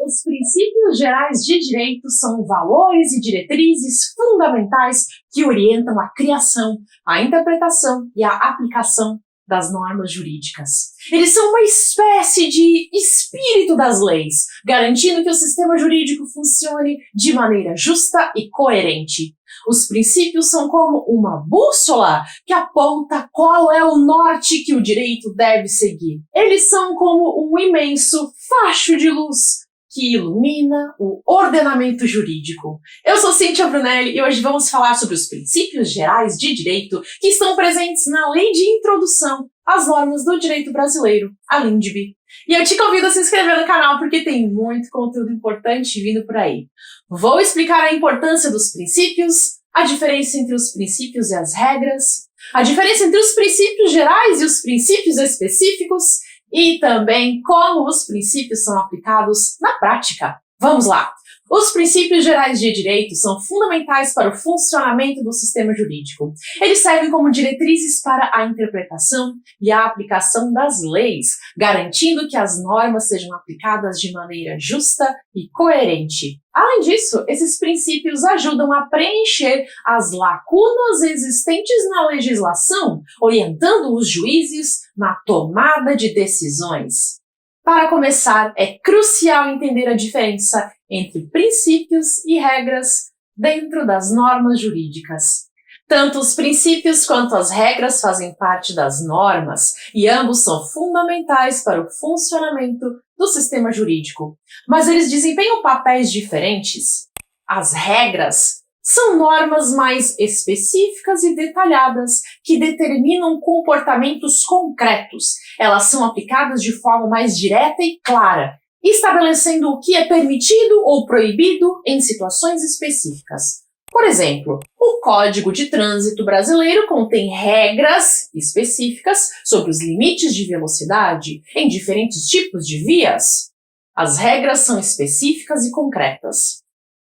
Os princípios gerais de direito são valores e diretrizes fundamentais que orientam a criação, a interpretação e a aplicação das normas jurídicas. Eles são uma espécie de espírito das leis, garantindo que o sistema jurídico funcione de maneira justa e coerente. Os princípios são como uma bússola que aponta qual é o norte que o direito deve seguir. Eles são como um imenso facho de luz que ilumina o ordenamento jurídico. Eu sou Cíntia Brunelli e hoje vamos falar sobre os princípios gerais de direito que estão presentes na Lei de Introdução às Normas do Direito Brasileiro, a LINDB. E eu te convido a se inscrever no canal porque tem muito conteúdo importante vindo por aí. Vou explicar a importância dos princípios, a diferença entre os princípios e as regras, a diferença entre os princípios gerais e os princípios específicos, e também como os princípios são aplicados na prática. Vamos lá! Os princípios gerais de direito são fundamentais para o funcionamento do sistema jurídico. Eles servem como diretrizes para a interpretação e a aplicação das leis, garantindo que as normas sejam aplicadas de maneira justa e coerente. Além disso, esses princípios ajudam a preencher as lacunas existentes na legislação, orientando os juízes na tomada de decisões. Para começar, é crucial entender a diferença entre princípios e regras dentro das normas jurídicas. Tanto os princípios quanto as regras fazem parte das normas e ambos são fundamentais para o funcionamento do sistema jurídico, mas eles desempenham papéis diferentes. As regras são normas mais específicas e detalhadas que determinam comportamentos concretos. Elas são aplicadas de forma mais direta e clara, estabelecendo o que é permitido ou proibido em situações específicas. Por exemplo, o Código de Trânsito Brasileiro contém regras específicas sobre os limites de velocidade em diferentes tipos de vias. As regras são específicas e concretas.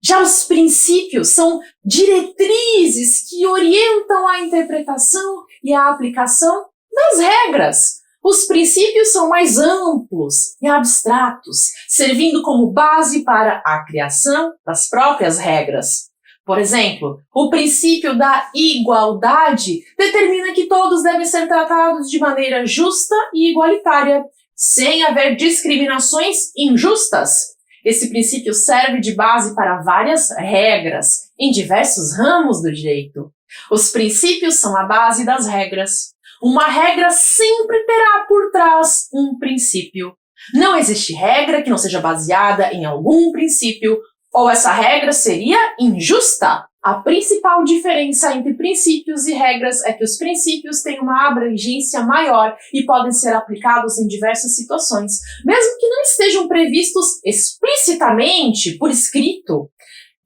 Já os princípios são diretrizes que orientam a interpretação e a aplicação das regras. Os princípios são mais amplos e abstratos, servindo como base para a criação das próprias regras. Por exemplo, o princípio da igualdade determina que todos devem ser tratados de maneira justa e igualitária, sem haver discriminações injustas. Esse princípio serve de base para várias regras em diversos ramos do direito. Os princípios são a base das regras. Uma regra sempre terá por trás um princípio. Não existe regra que não seja baseada em algum princípio, ou essa regra seria injusta. A principal diferença entre princípios e regras é que os princípios têm uma abrangência maior e podem ser aplicados em diversas situações, mesmo que não estejam previstos explicitamente por escrito.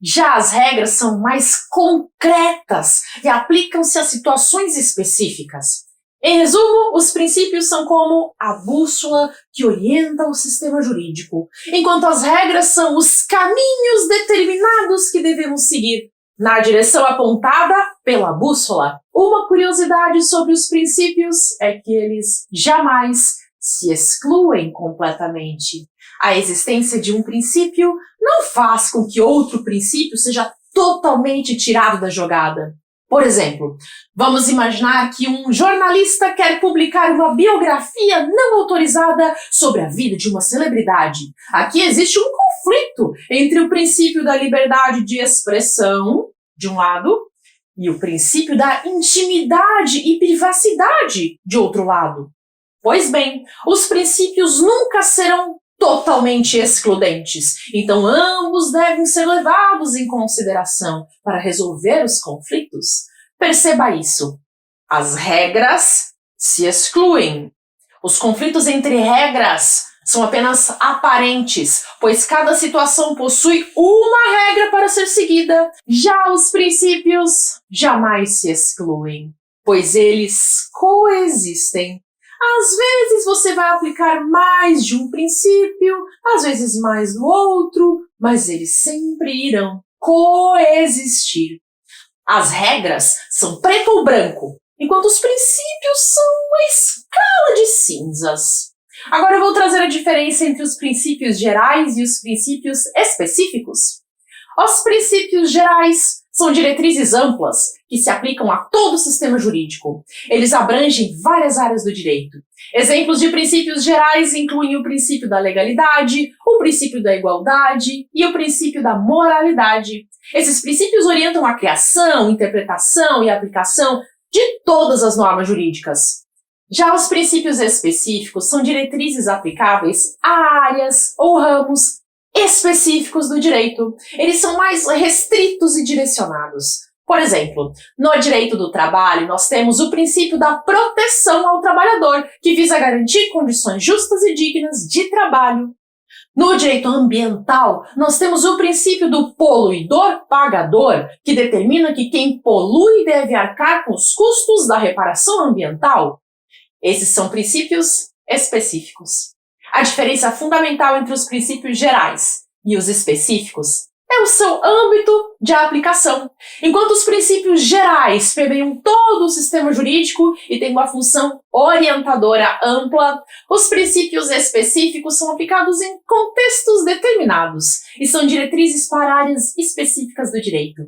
Já as regras são mais concretas e aplicam-se a situações específicas. Em resumo, os princípios são como a bússola que orienta o sistema jurídico, enquanto as regras são os caminhos determinados que devemos seguir na direção apontada pela bússola. Uma curiosidade sobre os princípios é que eles jamais se excluem completamente. A existência de um princípio não faz com que outro princípio seja totalmente tirado da jogada. Por exemplo, vamos imaginar que um jornalista quer publicar uma biografia não autorizada sobre a vida de uma celebridade. Aqui existe um conflito entre o princípio da liberdade de expressão, de um lado, e o princípio da intimidade e privacidade, de outro lado. Pois bem, os princípios nunca serão totalmente excludentes, então ambos devem ser levados em consideração para resolver os conflitos. Perceba isso. As regras se excluem. Os conflitos entre regras são apenas aparentes, pois cada situação possui uma regra para ser seguida. Já os princípios jamais se excluem, pois eles coexistem. Às vezes você vai aplicar mais de um princípio, às vezes mais do outro, mas eles sempre irão coexistir. As regras são preto ou branco, enquanto os princípios são uma escala de cinzas. Agora eu vou trazer a diferença entre os princípios gerais e os princípios específicos. Os princípios gerais são diretrizes amplas que se aplicam a todo o sistema jurídico. Eles abrangem várias áreas do direito. Exemplos de princípios gerais incluem o princípio da legalidade, o princípio da igualdade e o princípio da moralidade. Esses princípios orientam a criação, interpretação e aplicação de todas as normas jurídicas. Já os princípios específicos são diretrizes aplicáveis a áreas ou ramos específicos do direito. Eles são mais restritos e direcionados. Por exemplo, no direito do trabalho, nós temos o princípio da proteção ao trabalhador, que visa garantir condições justas e dignas de trabalho. No direito ambiental, nós temos o princípio do poluidor-pagador, que determina que quem polui deve arcar com os custos da reparação ambiental. Esses são princípios específicos. A diferença fundamental entre os princípios gerais e os específicos é o seu âmbito de aplicação. Enquanto os princípios gerais permeiam todo o sistema jurídico e têm uma função orientadora ampla, os princípios específicos são aplicados em contextos determinados e são diretrizes para áreas específicas do direito.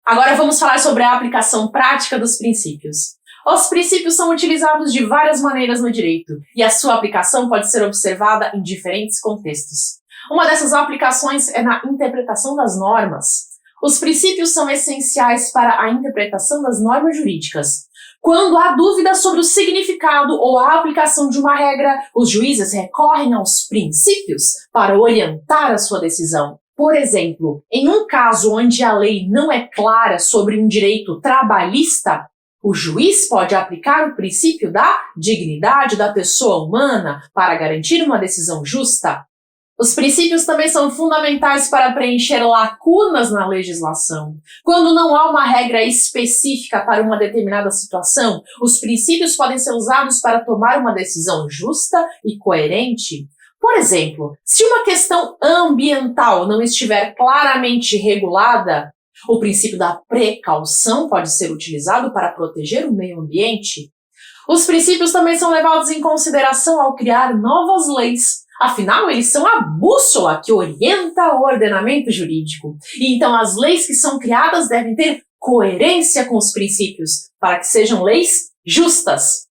Agora vamos falar sobre a aplicação prática dos princípios. Os princípios são utilizados de várias maneiras no direito e a sua aplicação pode ser observada em diferentes contextos. Uma dessas aplicações é na interpretação das normas. Os princípios são essenciais para a interpretação das normas jurídicas. Quando há dúvida sobre o significado ou a aplicação de uma regra, os juízes recorrem aos princípios para orientar a sua decisão. Por exemplo, em um caso onde a lei não é clara sobre um direito trabalhista, o juiz pode aplicar o princípio da dignidade da pessoa humana para garantir uma decisão justa. Os princípios também são fundamentais para preencher lacunas na legislação. Quando não há uma regra específica para uma determinada situação, os princípios podem ser usados para tomar uma decisão justa e coerente. Por exemplo, se uma questão ambiental não estiver claramente regulada, o princípio da precaução pode ser utilizado para proteger o meio ambiente. Os princípios também são levados em consideração ao criar novas leis. Afinal, eles são a bússola que orienta o ordenamento jurídico. E então as leis que são criadas devem ter coerência com os princípios, para que sejam leis justas.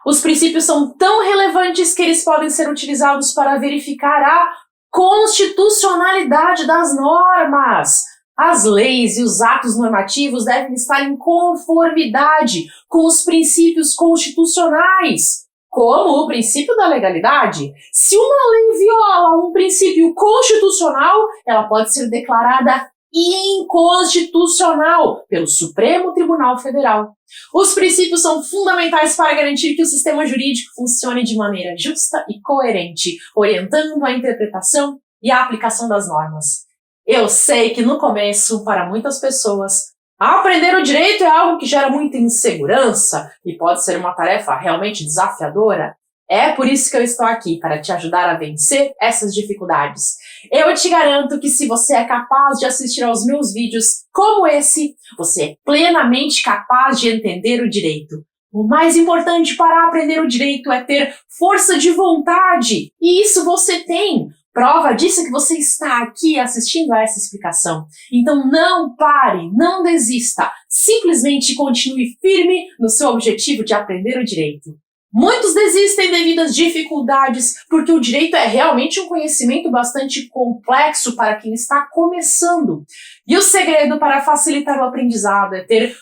Os princípios são tão relevantes que eles podem ser utilizados para verificar a constitucionalidade das normas. As leis e os atos normativos devem estar em conformidade com os princípios constitucionais, como o princípio da legalidade. Se uma lei viola um princípio constitucional, ela pode ser declarada inconstitucional pelo Supremo Tribunal Federal. Os princípios são fundamentais para garantir que o sistema jurídico funcione de maneira justa e coerente, orientando a interpretação e a aplicação das normas. Eu sei que no começo, para muitas pessoas, aprender o direito é algo que gera muita insegurança e pode ser uma tarefa realmente desafiadora. É por isso que eu estou aqui, para te ajudar a vencer essas dificuldades. Eu te garanto que se você é capaz de assistir aos meus vídeos como esse, você é plenamente capaz de entender o direito. O mais importante para aprender o direito é ter força de vontade, e isso você tem. Prova disso é que você está aqui assistindo a essa explicação. Então não pare, não desista. Simplesmente continue firme no seu objetivo de aprender o direito. Muitos desistem devido às dificuldades, porque o direito é realmente um conhecimento bastante complexo para quem está começando. E o segredo para facilitar o aprendizado é ter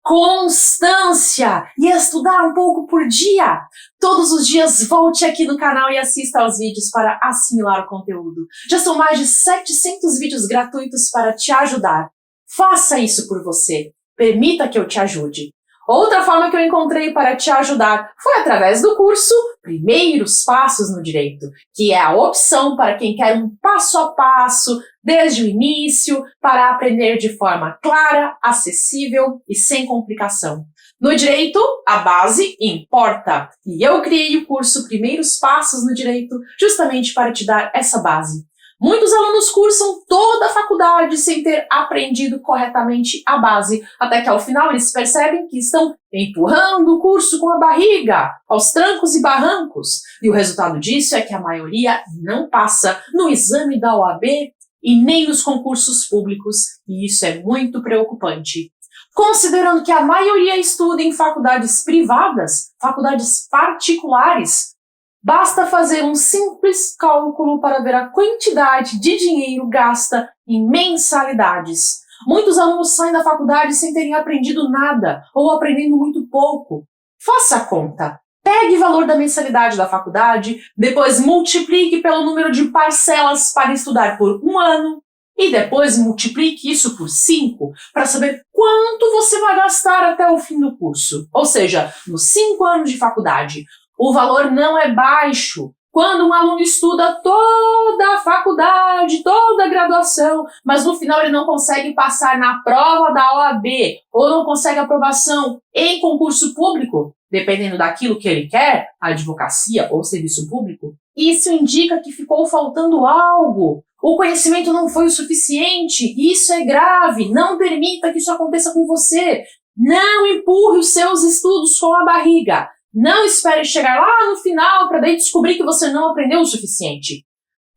constância e estudar um pouco por dia. Todos os dias volte aqui no canal e assista aos vídeos para assimilar o conteúdo. Já são mais de 700 vídeos gratuitos para te ajudar. Faça isso por você. Permita que eu te ajude. Outra forma que eu encontrei para te ajudar foi através do curso Primeiros Passos no Direito, que é a opção para quem quer um passo a passo, desde o início, para aprender de forma clara, acessível e sem complicação. No direito, a base importa, e eu criei o curso Primeiros Passos no Direito justamente para te dar essa base. Muitos alunos cursam toda a faculdade sem ter aprendido corretamente a base, até que ao final eles percebem que estão empurrando o curso com a barriga, aos trancos e barrancos. E o resultado disso é que a maioria não passa no exame da OAB e nem nos concursos públicos, e isso é muito preocupante. Considerando que a maioria estuda em faculdades privadas, faculdades particulares, basta fazer um simples cálculo para ver a quantidade de dinheiro gasta em mensalidades. Muitos alunos saem da faculdade sem terem aprendido nada ou aprendendo muito pouco. Faça a conta. Pegue o valor da mensalidade da faculdade, depois multiplique pelo número de parcelas para estudar por um ano e depois multiplique isso por 5 para saber quanto você vai gastar até o fim do curso. Ou seja, nos 5 anos de faculdade. O valor não é baixo. Quando um aluno estuda toda a faculdade, toda a graduação, mas no final ele não consegue passar na prova da OAB ou não consegue aprovação em concurso público, dependendo daquilo que ele quer, advocacia ou serviço público, isso indica que ficou faltando algo. O conhecimento não foi o suficiente. Isso é grave. Não permita que isso aconteça com você. Não empurre os seus estudos com a barriga. Não espere chegar lá no final para daí descobrir que você não aprendeu o suficiente.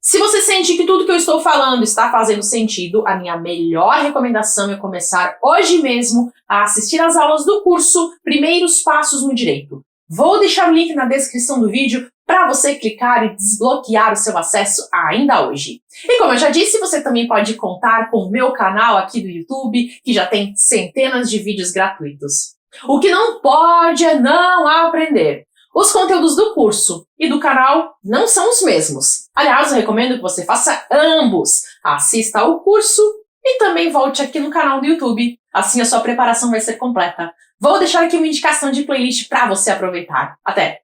Se você sente que tudo que eu estou falando está fazendo sentido, a minha melhor recomendação é começar hoje mesmo a assistir às aulas do curso Primeiros Passos no Direito. Vou deixar o link na descrição do vídeo para você clicar e desbloquear o seu acesso ainda hoje. E como eu já disse, você também pode contar com o meu canal aqui do YouTube, que já tem centenas de vídeos gratuitos. O que não pode é não aprender. Os conteúdos do curso e do canal não são os mesmos. Aliás, eu recomendo que você faça ambos. Assista ao curso e também volte aqui no canal do YouTube. Assim a sua preparação vai ser completa. Vou deixar aqui uma indicação de playlist para você aproveitar. Até!